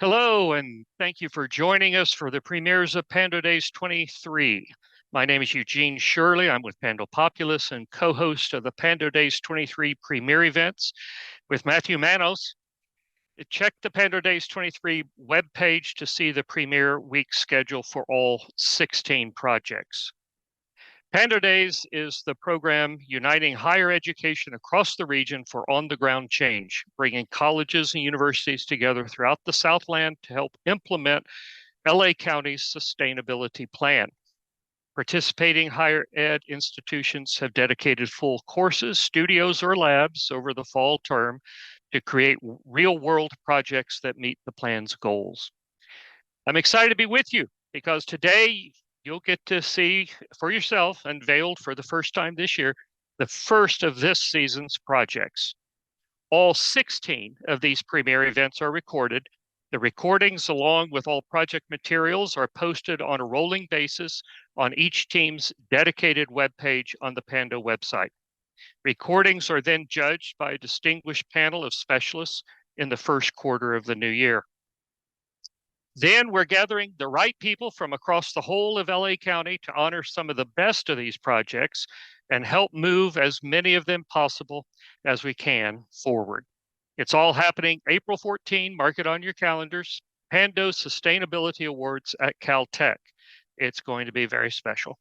Hello, and thank you for joining us for the premieres of Pando Days 23. My name is Eugene Shirley. I'm with Pando Populous and co-host of the Pando Days 23 premiere events with Matthew Manos. Check the Pando Days 23 webpage to see the premiere week schedule for all 16 projects. Pando Days is the program uniting higher education across the region for on-the-ground change, bringing colleges and universities together throughout the Southland to help implement LA County's sustainability plan. Participating higher ed institutions have dedicated full courses, studios, or labs over the fall term to create real-world projects that meet the plan's goals. I'm excited to be with you because today you'll get to see for yourself, unveiled for the first time this year, the first of this season's projects. All 16 of these premiere events are recorded. The recordings, along with all project materials, are posted on a rolling basis on each team's dedicated webpage on the Pando website. Recordings are then judged by a distinguished panel of specialists in the first quarter of the new year. Then we're gathering the right people from across the whole of LA County to honor some of the best of these projects and help move as many of them possible as we can forward. It's all happening April 14, mark it on your calendars, Pando Sustainability Awards at Caltech. It's going to be very special.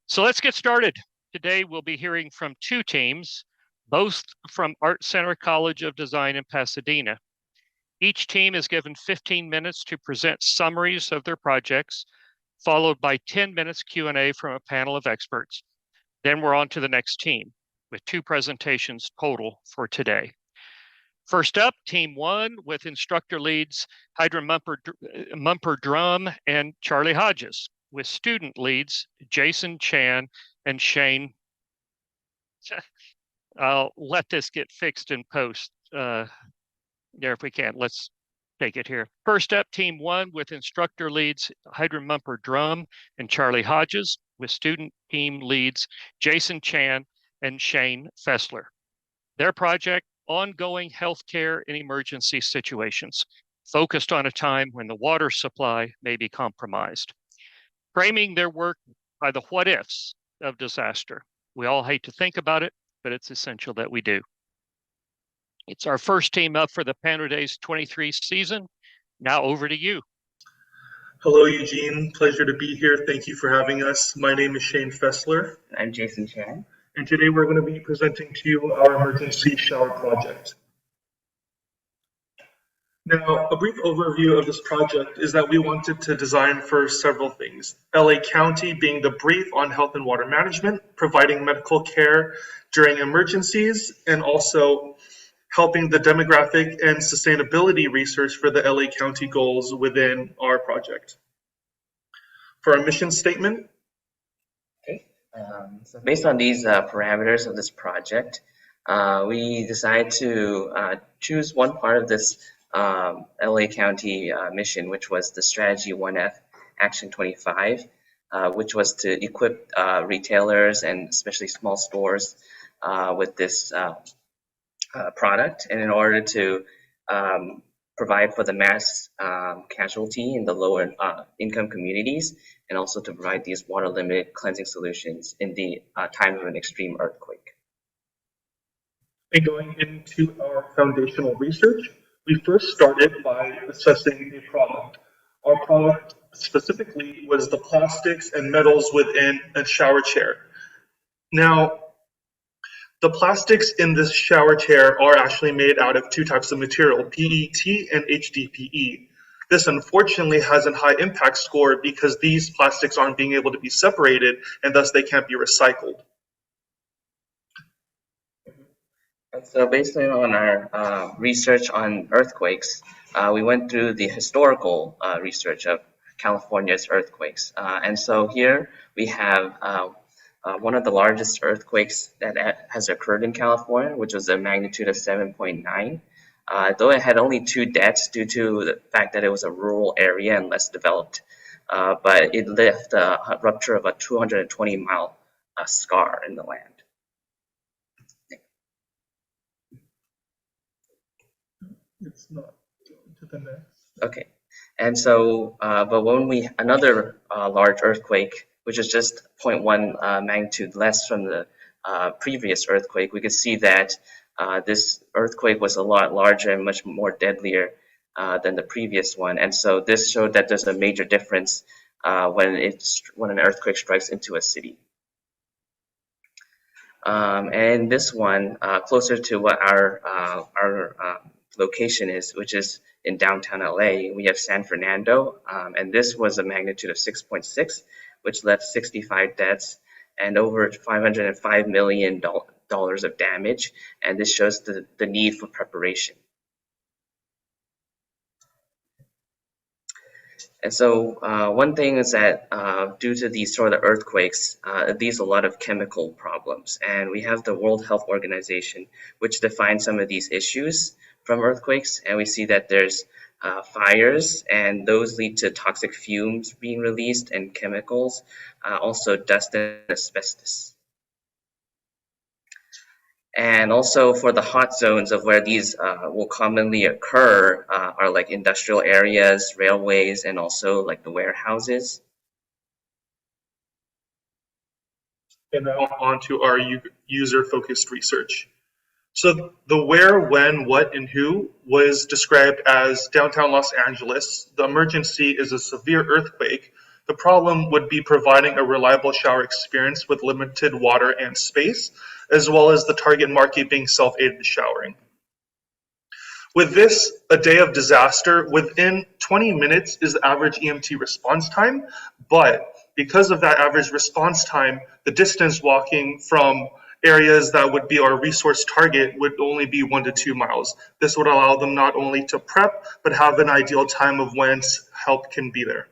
So let's get started. Today we'll be hearing from two teams, both from ArtCenter College of Design in Pasadena. Each team is given 15 minutes to present summaries of their projects, followed by 10 minutes Q&A from a panel of experts. Then we're on to the next team with 2 presentations total for today. First up, Team 1 with instructor leads Hydra Mumper Drum and Charlie Hodges, with student leads Jason Chan and Shane. I'll let this get fixed in post. There, if we can, let's take it here. First up, Team 1 with instructor leads Hydra Mumper Drum and Charlie Hodges, with student team leads Jason Chan and Shane Fessler. Their project, Ongoing Healthcare in Emergency Situations, focused on a time when the water supply may be compromised. Framing their work by the what ifs of disaster. We all hate to think about it, but it's essential that we do. It's our first team up for the Pando Days 23 season. Now over to you. Hello, Eugene. Pleasure to be here. Thank you for having us. My name is Shane Fessler. I'm Jason Chan. And today we're going to be presenting to you our emergency shower project. Now, a brief overview of this project is that we wanted to design for several things. LA County being the brief on health and water management, providing medical care during emergencies, and also helping the demographic and sustainability research for the LA County goals within our project. For our mission statement. Okay, so based on these parameters of this project, we decided to choose one part of this LA County mission, which was the Strategy 1F Action 25, which was to equip retailers and especially small stores with this product, and in order to provide for the mass casualty in the lower income communities, and also to provide these water limited cleansing solutions in the time of an extreme earthquake. And going into our foundational research, we first started by assessing the product. Our product specifically was the plastics and metals within a shower chair. Now, the plastics in this shower chair are actually made out of 2 types of material, PET and HDPE. This unfortunately has a high impact score because these plastics aren't being able to be separated and thus they can't be recycled. And so based on our research on earthquakes, we went through the historical research of California's earthquakes. And so here we have one of the largest earthquakes that has occurred in California, which was a magnitude of 7.9. Though it had only 2 deaths due to the fact that it was a rural area and less developed, but it left a rupture of a 220-mile scar in the land. It's not To the next. Okay. And so, but when another large earthquake, which is just 0.1 magnitude less from the previous earthquake, we could see that this earthquake was a lot larger and much more deadlier than the previous one. And so this showed that there's a major difference when an earthquake strikes into a city. And this one, closer to what our location is, which is in downtown LA, we have San Fernando, and this was a magnitude of 6.6, which left 65 deaths and over $505 million of damage. And this shows the need for preparation. And so one thing is that due to these sort of earthquakes, these a lot of chemical problems. And we have the World Health Organization, which defines some of these issues from earthquakes. And we see that there's fires, and those lead to toxic fumes being released and chemicals, also dust and asbestos. And also for the hot zones of where these will commonly occur are like industrial areas, railways, and also like the warehouses. And now on to our user-focused research. So the where, when, what, and who was described as downtown Los Angeles. The emergency is a severe earthquake. The problem would be providing a reliable shower experience with limited water and space, as well as the target market being self-aided showering. With this, a day of disaster, within 20 minutes is the average EMT response time, but because of that average response time, the distance walking from areas that would be our resource target would only be 1 to 2 miles. This would allow them not only to prep, but have an ideal time of when help can be there.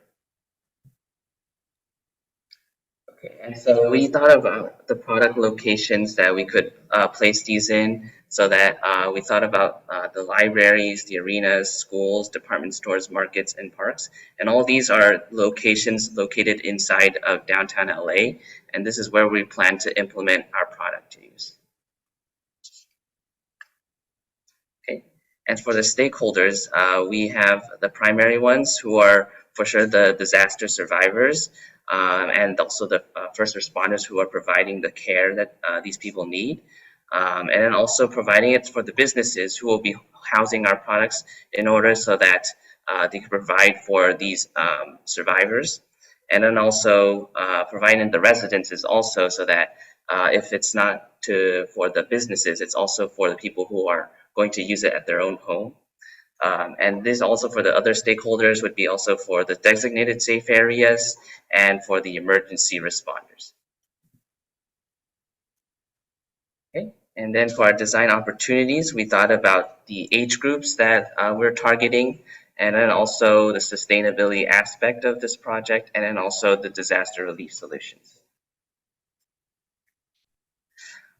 Okay, and so we thought about the product locations that we could place these in, so that we thought about the libraries, the arenas, schools, department stores, markets, and parks. And all these are locations located inside of downtown LA, and this is where we plan to implement our product to use. Okay, and for the stakeholders, we have the primary ones who are for sure the disaster survivors, and also the first responders who are providing the care that these people need. And then also providing it for the businesses who will be housing our products in order so that they can provide for these survivors. And then also providing the residences also, so that if it's not for the businesses, it's also for the people who are going to use it at their own home. And this also for the other stakeholders would be also for the designated safe areas and for the emergency responders. Okay. And then for our design opportunities, we thought about the age groups that we're targeting, and then also the sustainability aspect of this project, and then also the disaster relief solutions.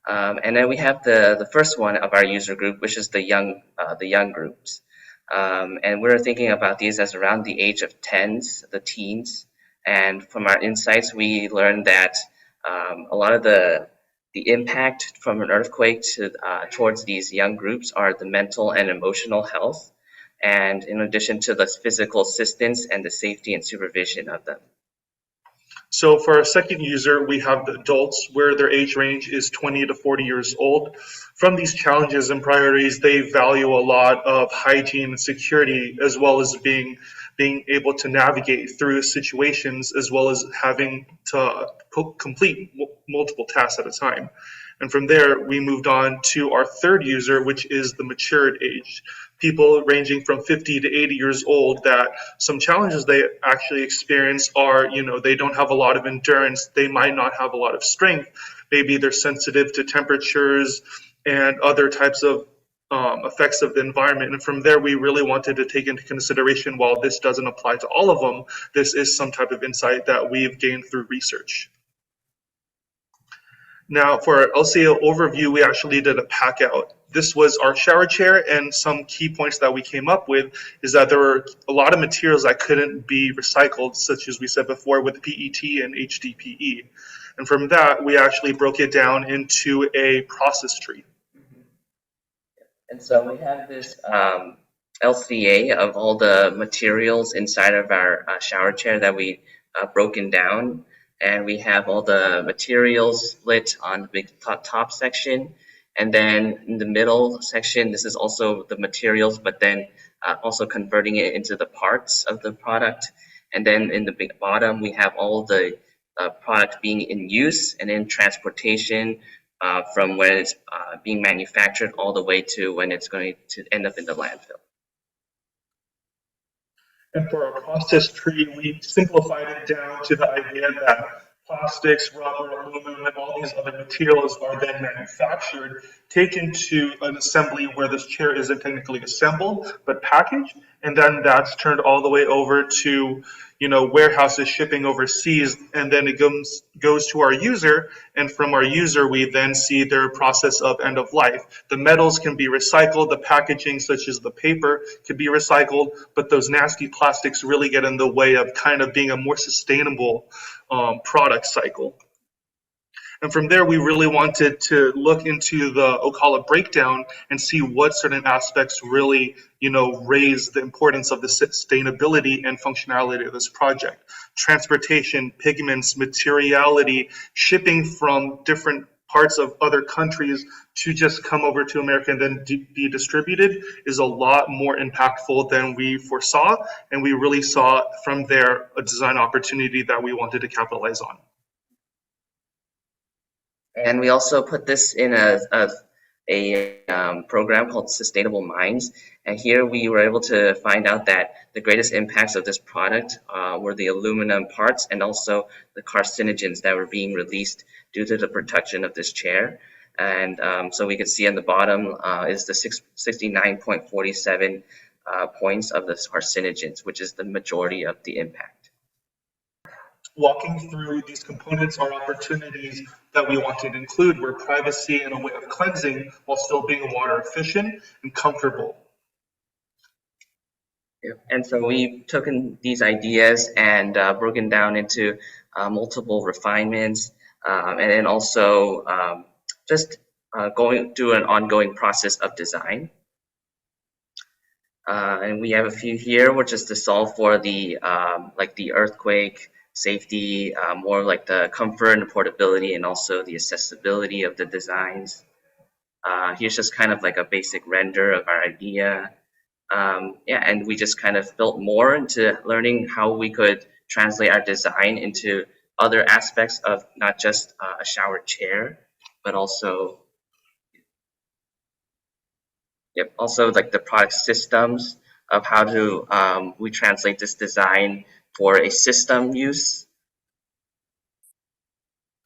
And then we have the first one of our user group, which is the young groups. And we're thinking about these as around the age of the teens. And from our insights, we learned that a lot of the impact from an earthquake towards these young groups are the mental and emotional health, and in addition to the physical assistance and the safety and supervision of them. So for our second user, we have the adults, where their age range is 20 to 40 years old. From these challenges and priorities, they value a lot of hygiene and security, as well as being able to navigate through situations, as well as having to complete multiple tasks at a time. And from there, we moved on to our third user, which is the matured age. People ranging from 50 to 80 years old, that some challenges they actually experience are, they don't have a lot of endurance, they might not have a lot of strength, maybe they're sensitive to temperatures and other types of effects of the environment. And from there, we really wanted to take into consideration, while this doesn't apply to all of them, this is some type of insight that we've gained through research. Now, for our LCA overview, we actually did a pack out. This was our shower chair, and some key points that we came up with is that there were a lot of materials that couldn't be recycled, such as we said before with PET and HDPE. And from that, we actually broke it down into a process tree. And so we have this LCA of all the materials inside of our shower chair that we broken down, and we have all the materials split on the big top section, and then in the middle section, this is also the materials, but then also converting it into the parts of the product, and then in the big bottom, we have all the product being in use and in transportation from when it's being manufactured all the way to when it's going to end up in the landfill. And for our process tree, we simplified it down to the idea that plastics, rubber, aluminum, and all these other materials are then manufactured, taken to an assembly where this chair isn't technically assembled, but packaged, and then that's turned all the way over to, warehouses shipping overseas, and then it goes to our user, and from our user, we then see their process of end of life. The metals can be recycled, the packaging, such as the paper, can be recycled, but those nasty plastics really get in the way of kind of being a more sustainable product cycle. And from there, we really wanted to look into the Ocala breakdown and see what certain aspects really, raise the importance of the sustainability and functionality of this project. Transportation, pigments, materiality, shipping from different parts of other countries to just come over to America and then be distributed is a lot more impactful than we foresaw. And we really saw from there a design opportunity that we wanted to capitalize on. And we also put this in a program called Sustainable Minds. And here we were able to find out that the greatest impacts of this product were the aluminum parts and also the carcinogens that were being released due to the production of this chair. And so we could see on the bottom is the 69.47 points of the carcinogens, which is the majority of the impact. Walking through these components are opportunities that we wanted to include were privacy and a way of cleansing while still being water efficient and comfortable. Yeah. And so we've taken these ideas and broken down into multiple refinements and then also just going through an ongoing process of design. And we have a few here, which is to solve for the like the earthquake safety, more like the comfort and portability, and also the accessibility of the designs. Here's just kind of like a basic render of our idea. And we just kind of built more into learning how we could translate our design into other aspects of not just a shower chair, but also also like the product systems of how to we translate this design for a system use.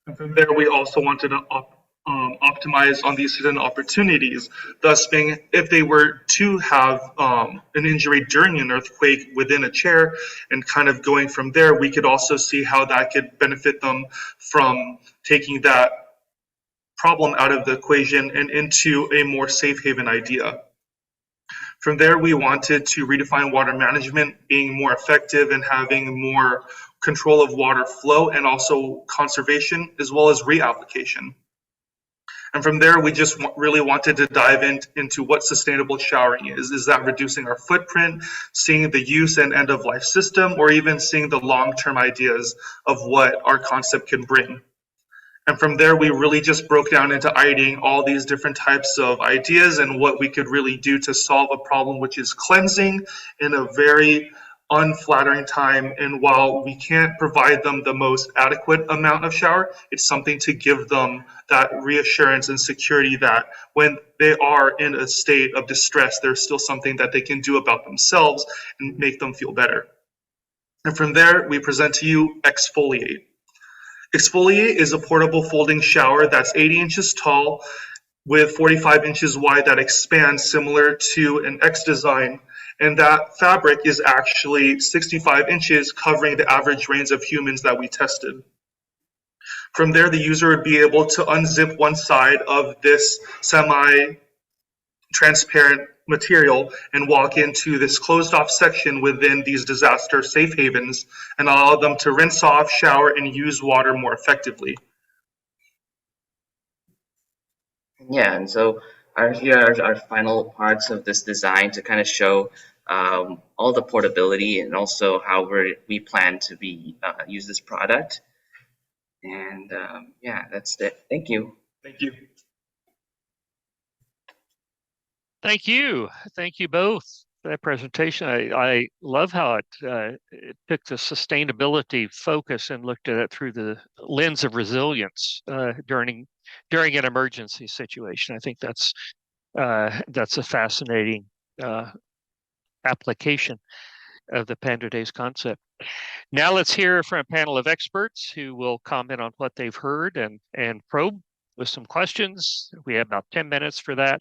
And from there, we also wanted to optimize on these hidden opportunities, thus being if they were to have an injury during an earthquake within a chair and kind of going from there, we could also see how that could benefit them from taking that problem out of the equation and into a more safe haven idea. From there, we wanted to redefine water management, being more effective and having more control of water flow and also conservation as well as reapplication. And from there, we just really wanted to dive into what sustainable showering is. Is that reducing our footprint, seeing the use and end of life system, or even seeing the long-term ideas of what our concept can bring? And from there, we really just broke down into ideating all these different types of ideas and what we could really do to solve a problem, which is cleansing in a very unflattering time. And while we can't provide them the most adequate amount of shower, it's something to give them that reassurance and security that when they are in a state of distress, there's still something that they can do about themselves and make them feel better. And from there, we present to you Exfoliate. Exfoliate is a portable folding shower that's 80 inches tall with 45 inches wide that expands similar to an X design. And that fabric is actually 65 inches, covering the average range of humans that we tested. From there, the user would be able to unzip one side of this semi-transparent material and walk into this closed off section within these disaster safe havens and allow them to rinse off, shower, and use water more effectively. Yeah, and so Here are our final parts of this design to kind of show all the portability and also how we plan to use this product. And yeah, that's it. Thank you. Thank you. Thank you. Thank you both for that presentation. I love how it took the sustainability focus and looked at it through the lens of resilience during an emergency situation. I think that's a fascinating application of the Pando Days concept. Now let's hear from a panel of experts who will comment on what they've heard and probe with some questions. We have about 10 minutes for that.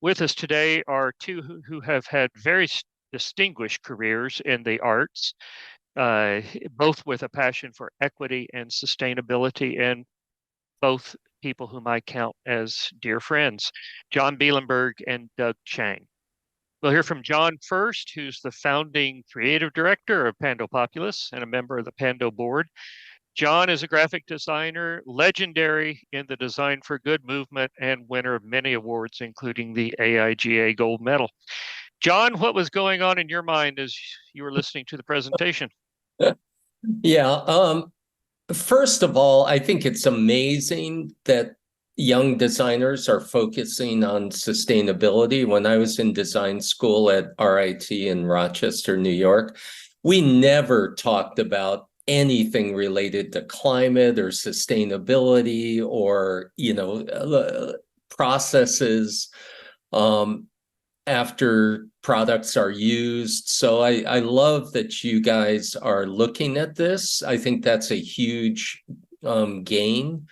With us today are two who have had very distinguished careers in the arts, both with a passion for equity and sustainability, and both people whom I count as dear friends, John Bielenberg and Doug Chang. We'll hear from John first, who's the founding creative director of Pando Populous and a member of the Pando board. John is a graphic designer, legendary in the Design for Good movement and winner of many awards, including the AIGA Gold Medal. John, what was going on in your mind as you were listening to the presentation? Yeah. First of all, I think it's amazing that young designers are focusing on sustainability. When I was in design school at RIT in Rochester, New York, we never talked about anything related to climate or sustainability or, processes after products are used. So I love that you guys are looking at this. I think that's a huge gain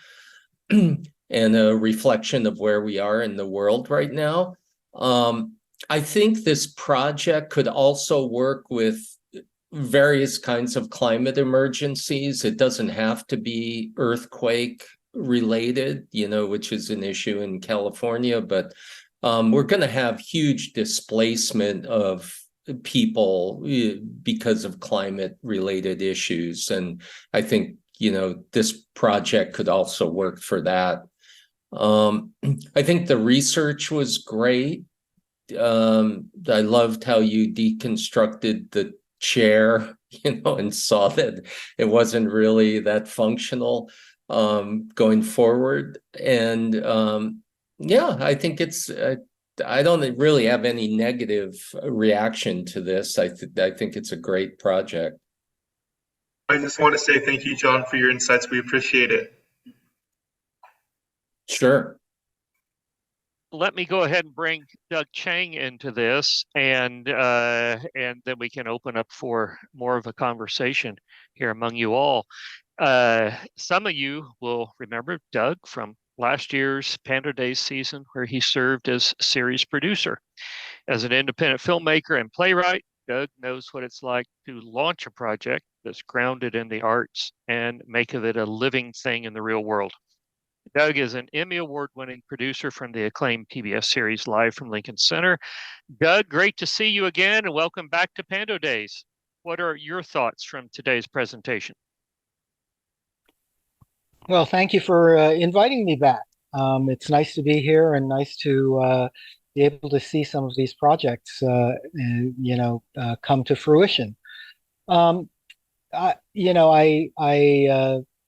and a reflection of where we are in the world right now. I think this project could also work with various kinds of climate emergencies. It doesn't have to be earthquake related, which is an issue in California, but we're going to have huge displacement of people because of climate related issues. And I think, this project could also work for that. I think the research was great. I loved how you deconstructed the chair, and saw that it wasn't really that functional going forward. And yeah, I think I don't really have any negative reaction to this. I think it's a great project. I just want to say thank you, John, for your insights. We appreciate it. Sure. Let me go ahead and bring Doug Chang into this, and then we can open up for more of a conversation here among you all. Some of you will remember Doug from last year's Pando Days season, where he served as series producer. As an independent filmmaker and playwright, Doug knows what it's like to launch a project that's grounded in the arts and make of it a living thing in the real world. Doug is an Emmy Award-winning producer from the acclaimed PBS series Live from Lincoln Center. Doug, great to see you again, and welcome back to Pando Days. What are your thoughts from today's presentation? Well, thank you for inviting me back. It's nice to be here and nice to be able to see some of these projects, come to fruition. I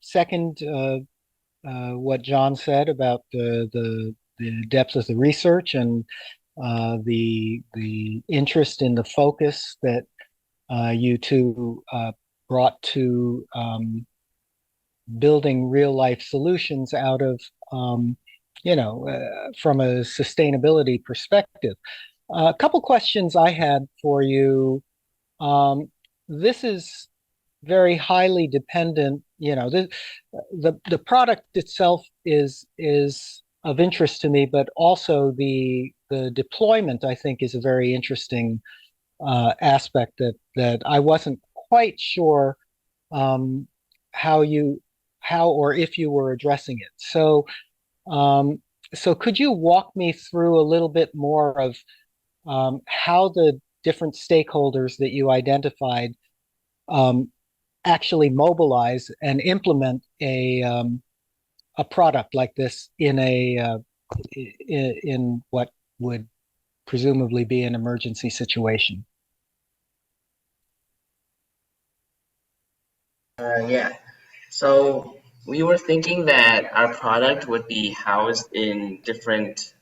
second what John said about the depth of the research and the interest in the focus that you two brought to building real life solutions out of from a sustainability perspective. A couple questions I had for you. This is very highly dependent. The product itself is of interest to me, but also the deployment, I think, is a very interesting aspect that I wasn't quite sure how or if you were addressing it. So could you walk me through a little bit more of how the different stakeholders that you identified actually mobilize and implement a product like this in a in what would presumably be an emergency situation? Yeah. So we were thinking that our product would be housed in different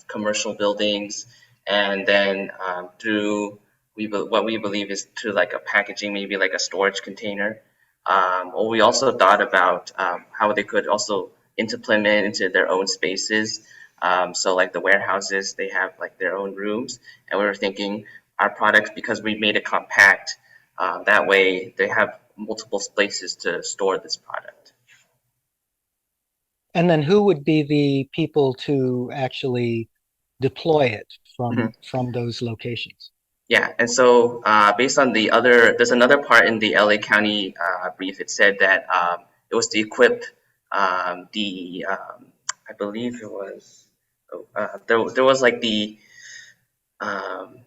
commercial buildings, and then through what we believe is through like a packaging, maybe like a storage container. Or we also thought about how they could also implement into their own spaces. So like the warehouses, they have like their own rooms, and we were thinking our product, because we made it compact, that way they have multiple places to store this product. And then who would be the people to actually deploy it Mhm. from those locations? Yeah, and so based on there's another part in the LA County brief. It said that it was to equip I believe it was, there was um,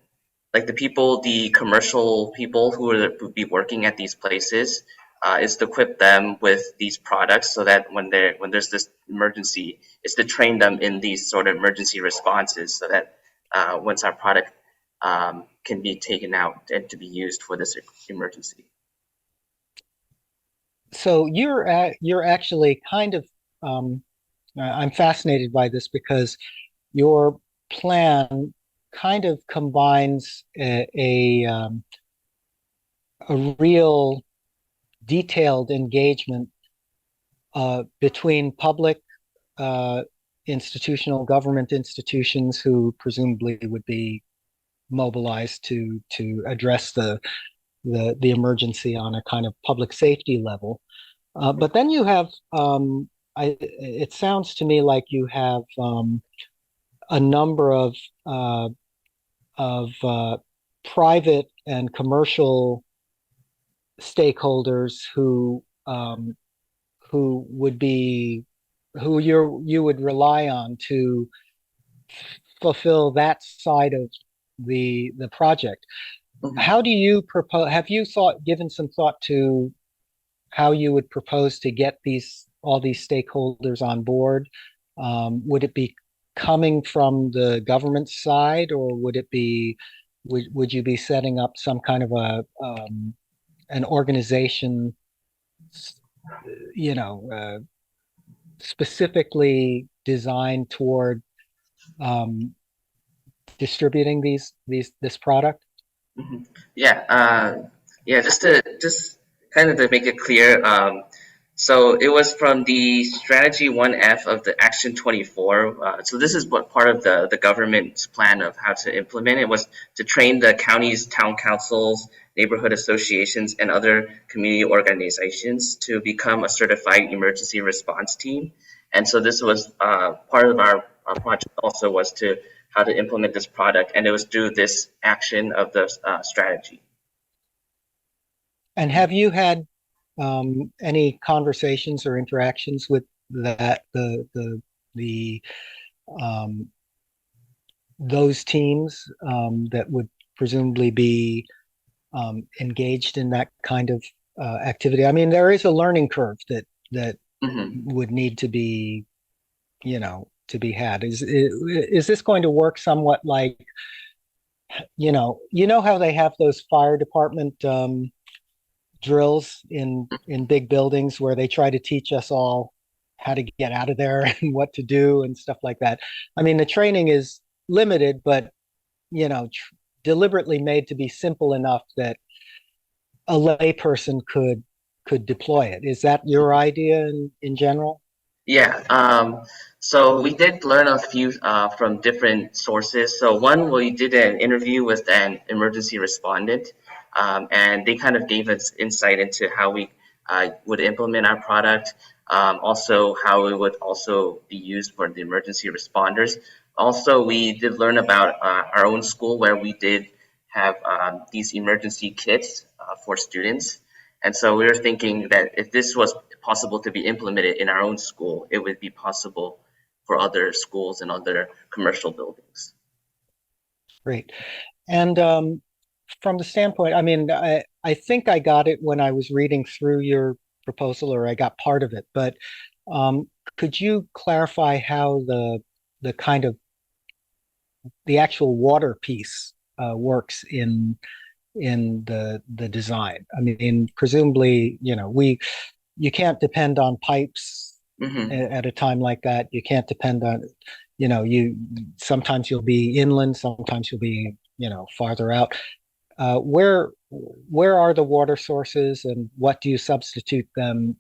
like the people, the commercial people who would be working at these places, is to equip them with these products so that when there's this emergency, it's to train them in these sort of emergency responses so that once our product can be taken out and to be used for this emergency. So you're actually kind of I'm fascinated by this because your plan kind of combines a real detailed engagement between public uh, institutional government institutions who presumably would be mobilized to address the emergency on a kind of public safety level. But then you have it sounds to me like you have a number uh, of private and commercial stakeholders who would be who you would rely on to fulfill that side of the project. Mhm. How do you propose? Have you given some thought to how you would propose to get all these stakeholders on board? Would it be coming from the government side, or would you be setting up some kind of an organization, you know, specifically designed toward um, distributing this product? Mhm. Yeah, yeah. Just kind of to make it clear, so it was from the strategy 1F of the Action 24. So this is what part of the government's plan of how to implement it was to train the counties, town councils, neighborhood associations, and other community organizations to become a certified emergency response team. And so this was part of our project also was to how to implement this product, and it was through this action of the strategy. And have you had any conversations or interactions with the um, those teams that would presumably be engaged in that kind of activity? I mean, there is a learning curve that Hmm. would need to be, to be had. Is this going to work somewhat like, how they have those fire department drills in big buildings where they try to teach us all how to get out of there and what to do and stuff like that. I mean, the training is limited, but deliberately made to be simple enough that a layperson could deploy it. Is that your idea in general? Yeah. So we did learn a few from different sources. So one, we did an interview with an emergency respondent, and they kind of gave us insight into how we would implement our product. Also, how it would also be used for the emergency responders. Also, we did learn about our own school where we did have these emergency kits for students. And so we were thinking that if this was possible to be implemented in our own school, it would be possible for other schools and other commercial buildings. Great. And from the standpoint, I mean, I think I got it when I was reading through your proposal, or I got part of it, but um, could you clarify how the the kind of the actual water piece works in the design. I mean, presumably, you can't depend on pipes at a time like that. You can't depend on, you sometimes you'll be inland, sometimes you'll be, farther out. Where are the water sources, and what do you substitute them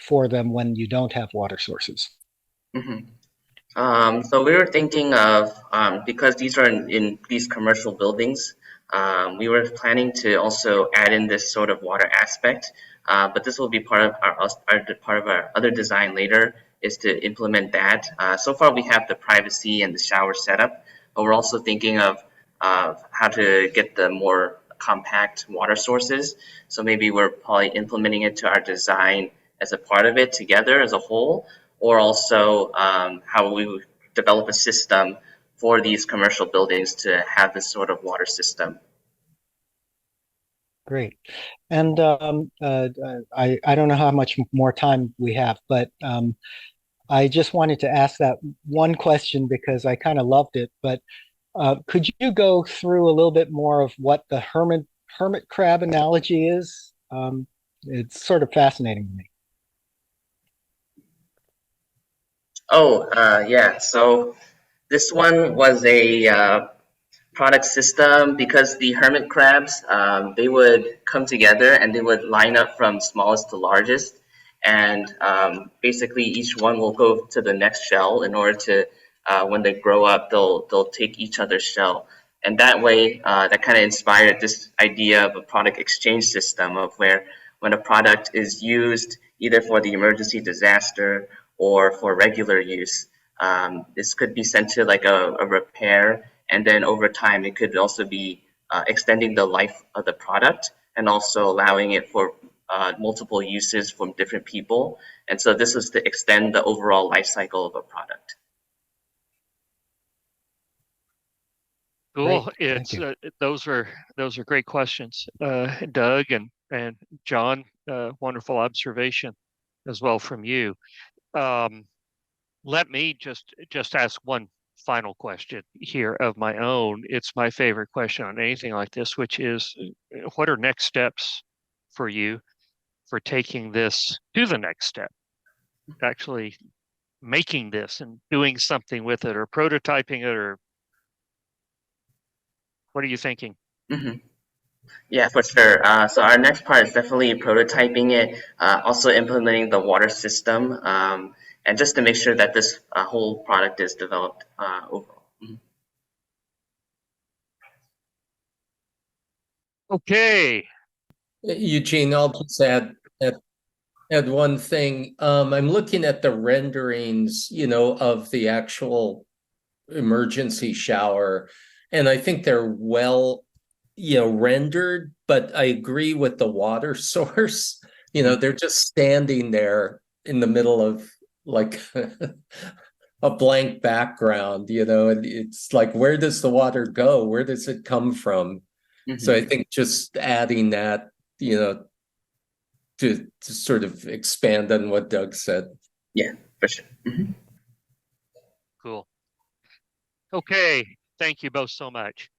for them when you don't have water sources? So we were thinking of, because these are in these commercial buildings, we were planning to also add in this sort of water aspect, but this will be part of our other design later, is to implement that. So far we have the privacy and the shower setup, but we're also thinking of how to get the more compact water sources. So maybe we're probably implementing it to our design as a part of it together as a whole, or also how we would develop a system for these commercial buildings to have this sort of water system. Great. And I don't know how much more time we have, but I just wanted to ask that one question because I kind of loved it. But could you go through a little bit more of what the hermit crab analogy is? It's sort of fascinating to me. Oh, yeah. So this one was a product system because the hermit crabs, they would come together and they would line up from smallest to largest. And basically each one will go to the next shell in order to, when they grow up, they'll take each other's shell. And that way, that kind of inspired this idea of a product exchange system of where when a product is used either for the emergency disaster or for regular use, this could be sent to like a repair, and then over time it could also be extending the life of the product and also allowing it for multiple uses from different people. And so this is to extend the overall life cycle of a product. Cool. Great. Thank you. Those are great questions, Doug and John. Wonderful observation as well from you. Let me just ask one final question here of my own. It's my favorite question on anything like this, which is, what are next steps for you for taking this to the next step, actually making this and doing something with it, or prototyping it, or what are you thinking? Yeah, for sure. So our next part is definitely prototyping it, also implementing the water system, and just to make sure that this whole product is developed overall. Okay. Eugene, I'll just add one thing. I'm looking at the renderings, of the actual emergency shower, and I think they're well, rendered, but I agree with the water source. They're just standing there in the middle of like a blank background, and it's like, where does the water go? Where does it come from? So I think just adding that, to sort of expand on what Doug said. Yeah, for sure. Cool. Okay. Thank you both so much.